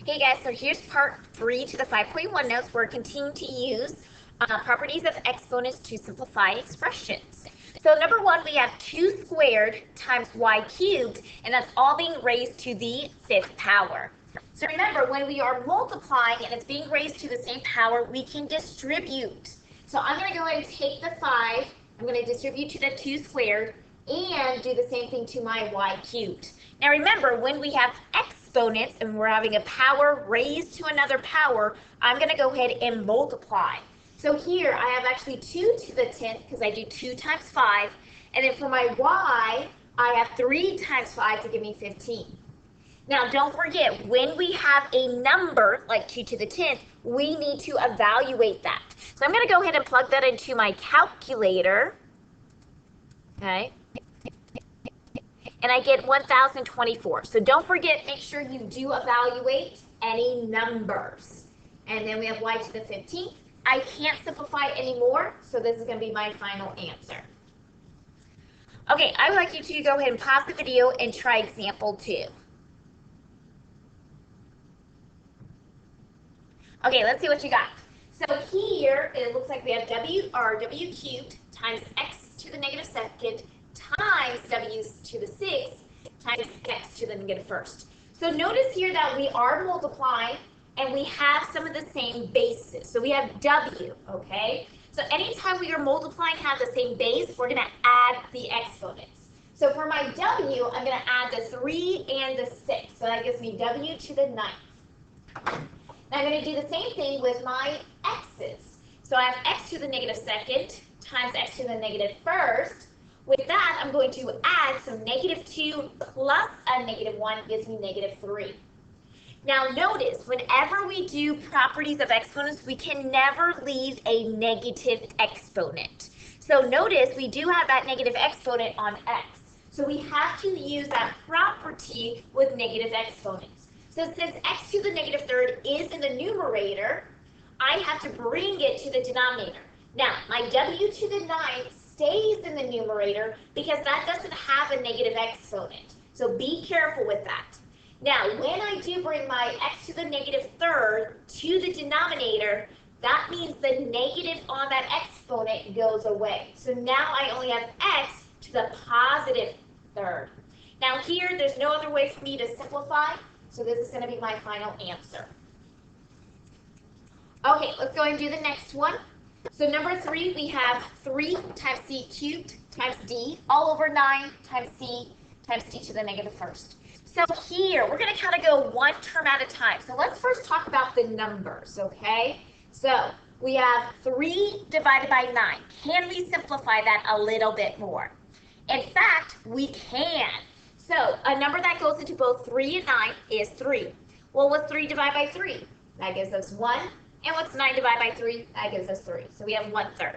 Hey guys, so here's part 3 to the 5.1 notes. We're continuing to use properties of exponents to simplify expressions. So number 1, we have 2 squared times y cubed, and that's all being raised to the 5th power. So remember, when we are multiplying and it's being raised to the same power, we can distribute. So I'm going to go ahead and take the 5, I'm going to distribute to the 2 squared, and do the same thing to my y cubed. Now remember, when we have exponents and we're having a power raised to another power, I'm going to go ahead and multiply. So here I have actually 2 to the 10th because I do 2 times 5. And then for my y, I have 3 times 5 to give me 15. Now don't forget, when we have a number like 2 to the 10th, we need to evaluate that. So I'm going to go ahead and plug that into my calculator. Okay. And I get 1,024. So don't forget, make sure you do evaluate any numbers. And then we have y to the 15th. I can't simplify it anymore, so this is going to be my final answer. Okay, I would like you to go ahead and pause the video and try example 2. Okay, let's see what you got. So here, it looks like we have w cubed times x to the negative 2nd times w to the 6th times x to the negative 1st. So notice here that we are multiplying and we have some of the same bases. So we have w, okay? So anytime we are multiplying have the same base, we're going to add the exponents. So for my w, I'm going to add the 3 and the 6. So that gives me w to the 9th. Now I'm going to do the same thing with my x's. So I have x to the negative 2nd times x to the negative 1st. With that, I'm going to add, so negative 2 plus a negative 1 gives me negative 3. Now notice, whenever we do properties of exponents, we can never leave a negative exponent. So notice, we do have that negative exponent on x. So we have to use that property with negative exponents. So since x to the negative 3rd is in the numerator, I have to bring it to the denominator. Now, my w to the 9th stays in the numerator because that doesn't have a negative exponent. So be careful with that. Now, when I do bring my x to the negative 3rd to the denominator, that means the negative on that exponent goes away. So now I only have x to the positive 3rd. Now here, there's no other way for me to simplify, so this is going to be my final answer. Okay, let's go and do the next one. So number 3, we have 3 times c cubed times d all over 9 times c to the negative 1st. So here, we're going to kind of go one term at a time. So let's first talk about the numbers, okay? So we have 3 divided by 9. Can we simplify that a little bit more? In fact, we can. So a number that goes into both 3 and 9 is 3. Well, what's 3 divided by 3? That gives us 1. And what's 9 divided by 3? That gives us 3. So we have 1/3.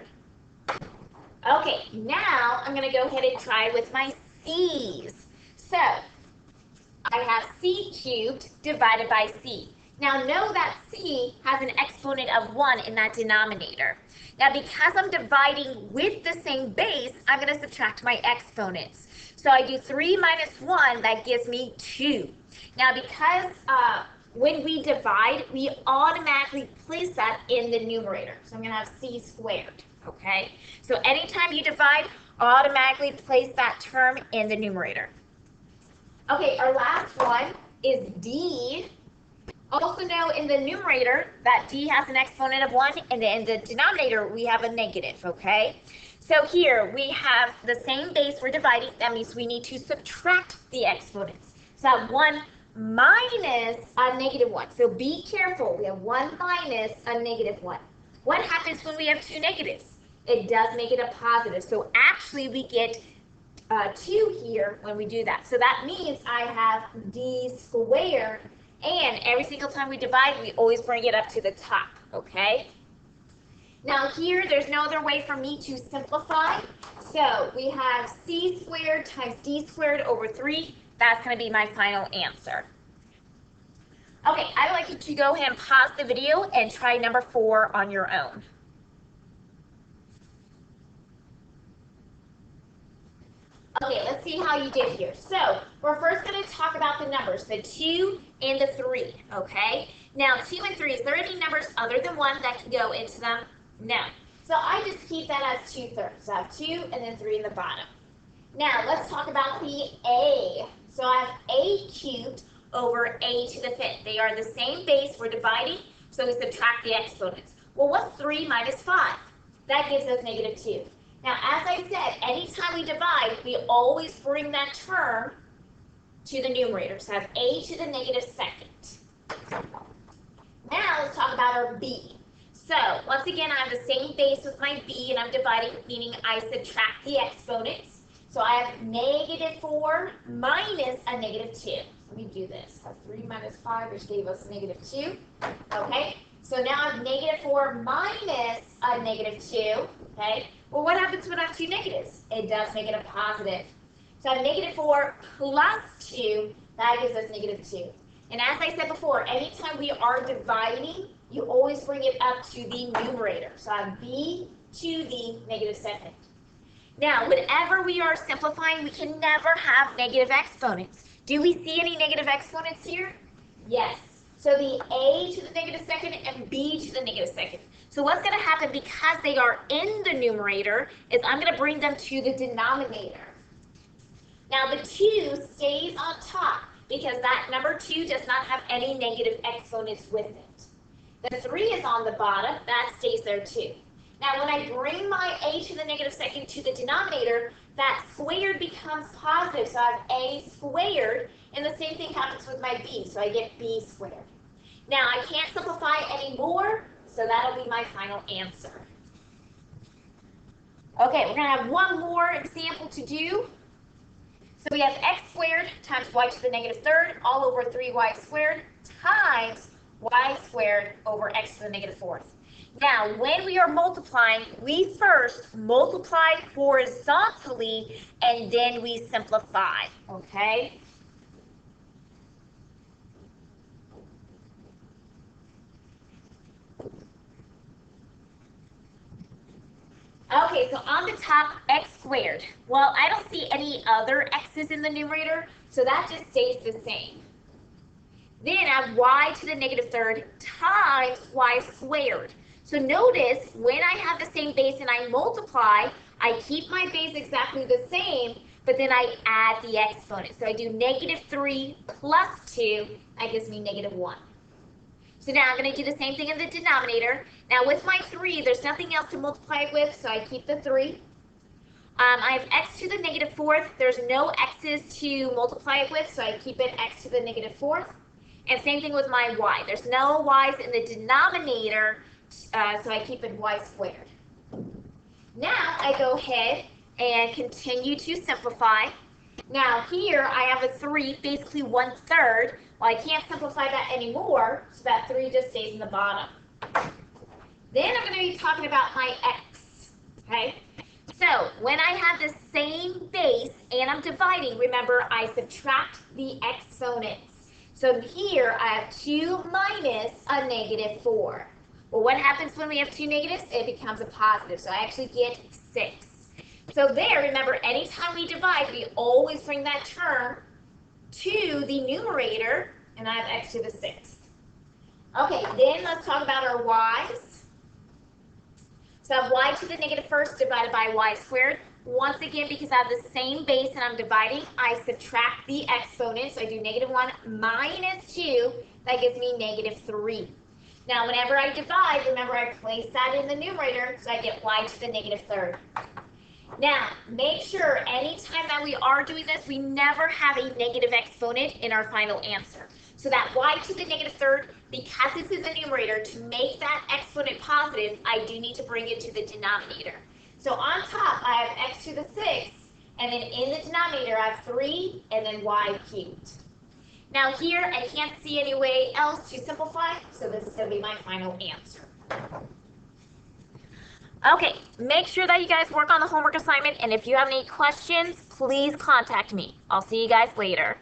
Okay, now I'm going to go ahead and try with my c's. So I have c cubed divided by c. Now know that c has an exponent of 1 in that denominator. Now because I'm dividing with the same base, I'm going to subtract my exponents. So I do 3 minus 1, that gives me 2. Now because when we divide, we automatically place that in the numerator. So I'm going to have c squared, okay? So anytime you divide, automatically place that term in the numerator. Okay, our last one is d. Also know in the numerator that d has an exponent of 1, and in the denominator we have a negative, okay? So here we have the same base we're dividing. That means we need to subtract the exponents. So that 1 minus a negative 1. So be careful. We have 1 minus a negative 1. What happens when we have 2 negatives? It does make it a positive. So actually we get 2 here when we do that. So that means I have d squared, and every single time we divide, we always bring it up to the top, okay? Now here, there's no other way for me to simplify. So we have c squared times d squared over 3. That's going to be my final answer. Okay, I'd like you to go ahead and pause the video and try number 4 on your own. Okay, let's see how you did here. So we're first going to talk about the numbers, the 2 and the 3, okay? Now, 2 and 3, is there any numbers other than 1 that can go into them? No. So I just keep that as 2/3. So I have 2 and then 3 in the bottom. Now, let's talk about the a. So I have a cubed over a to the 5th. They are the same base. We're dividing, so we subtract the exponents. Well, what's 3 minus 5? That gives us -2. Now, as I said, anytime we divide, we always bring that term to the numerator. So I have a to the -2nd. Now, let's talk about our b. So, once again, I have the same base with my b, and I'm dividing, meaning I subtract the exponents. So I have -4 minus a -2. Let me do this. I have 3 minus 5, which gave us -2. Okay, so now I have -4 minus a -2. Okay, well, what happens when I have two negatives? It does make it a positive. So I have -4 plus 2. That gives us -2. And as I said before, anytime we are dividing, you always bring it up to the numerator. So I have b to the -2nd. Now, whenever we are simplifying, we can never have negative exponents. Do we see any negative exponents here? Yes. So the a to the -2nd and b to the -2nd. So what's going to happen, because they are in the numerator, is I'm going to bring them to the denominator. Now the 2 stays on top because that number 2 does not have any negative exponents with it. The 3 is on the bottom. That stays there too. Now, when I bring my a to the -2nd to the denominator, that squared becomes positive. So I have a squared, and the same thing happens with my b. So I get b squared. Now, I can't simplify anymore, so that'll be my final answer. Okay, we're going to have one more example to do. So we have x squared times y to the -3rd all over 3y squared times y squared over x to the -4th. Now, when we are multiplying, we first multiply horizontally and then we simplify, okay? Okay, so on the top, x squared. Well, I don't see any other x's in the numerator, so that just stays the same. Then I have y to the -3rd times y squared. So notice, when I have the same base and I multiply, I keep my base exactly the same, but then I add the exponent. So I do -3 plus 2, that gives me -1. So now I'm going to do the same thing in the denominator. Now with my 3, there's nothing else to multiply it with, so I keep the 3. I have x to the -4th. There's no x's to multiply it with, so I keep it x to the -4th. And same thing with my y. There's no y's in the denominator, so I keep it y squared. Now I go ahead and continue to simplify. Now here I have a 3, basically 1/3. Well, I can't simplify that anymore, so that 3 just stays in the bottom. Then I'm going to be talking about my x, okay? So when I have the same base and I'm dividing, remember I subtract the exponents. So here I have 2 minus a -4. Well, what happens when we have two negatives? It becomes a positive, so I actually get 6. So there, remember, anytime we divide, we always bring that term to the numerator, and I have x to the 6th. Okay, then let's talk about our y's. So I have y to the -1st divided by y squared. Once again, because I have the same base and I'm dividing, I subtract the exponent. So I do -1 minus 2. That gives me -3. Now, whenever I divide, remember I place that in the numerator, so I get y to the -3rd. Now, make sure anytime that we are doing this, we never have a negative exponent in our final answer. So that y to the -3rd, because this is a numerator, to make that exponent positive, I do need to bring it to the denominator. So on top, I have x to the 6th, and then in the denominator, I have 3, and then y cubed. Now here, I can't see any way else to simplify, so this is going to be my final answer. Okay, make sure that you guys work on the homework assignment, and if you have any questions, please contact me. I'll see you guys later.